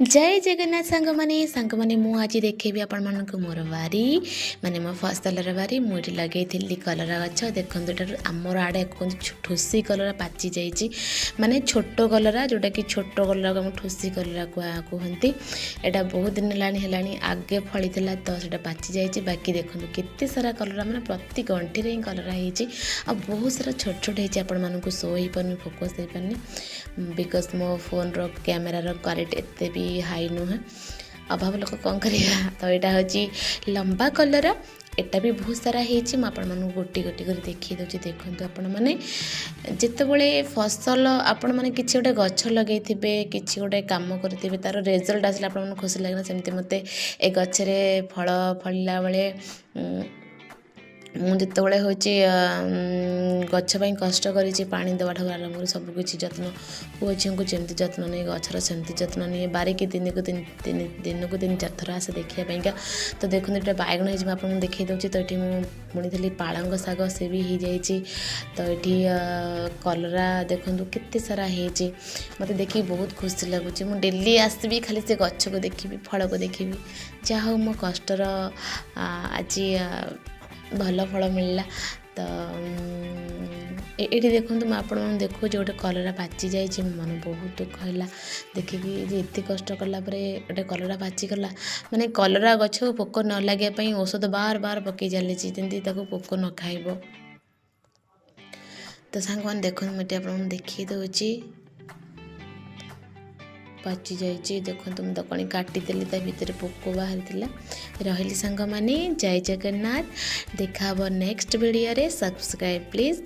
जय जगन्नाथ सांग माने मु आज देखेबी आपण मानक मोर बारी माने मो फसलर बारी मुझे लगे कलरा गछ देखो आमर आड़े ठुसी कलरा पाची जाइए माने छोट कलरा जोटा कि छोट कलरा को ठुसी कलरा कहते एटा बहुत दिन है आगे फली तो से पाची जाइए बाकी देखो केते सारा कलरा मैंने प्रति गंठी ही कलरा हो बहुत सारा छोट छोट होती आपण मानक शो हो पानी फोकस हो पानी बिकज मो फोन रो कैमेरार क्वालिटी एते भी हाई नुहे अभाव लोक कौन करा तो यहाँ हूँ लंबा कलर एटा भी बहुत सारा होती गोटी गोटी कर देखी दूसरी देखो आपण मैंने जितेबले फसल आपण मैंने कि गोटे गछ लगे कि गोटे कम करेंगे तार रिजल्ट आसला आप खुशी लगे सेमती मत ए गचरे फल फलिला बेले मुझे हूँ गछपाई कष्ट करी पानी देवा ठार आरंभ सबकि जत्न पुओ झील को जमी जत्न नहीं गचर सेमती जत्न नहीं बारिकी दिन को तीन चार थर आसे देखापा तो देखो ये बैगण हो आप देखी दूसरी तो ये मुझे पालंग शाग से भी हो जाइए तो ये कलरा देखो केते सारा होती मत देखिए बहुत खुशी लगुच मुझे डेली आसबि खाली से गछ को देखी फल को देखी जहाँ मो कष्टर आज भल फल मिलला तो ये देखो मुझे देखो जो गोटे कलरा पाची जाइए मन बहुत दुख है देखिकी एत कष्ट कलापर गोटे कलरा पाची गला माने कलरा गछ को पोक न लगे औषध बार बार पकई चली जमी पोक न खाइब तो सांग मैंने देखो मुझे आप देखी दूची पाची जाइए देखो तुम दकणी काटिदेली भितर पोक बाहरी रही सांग माने जय जगन्नाथ देखा नेक्स्ट वीडियो रे subscribe please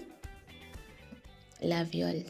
love you all.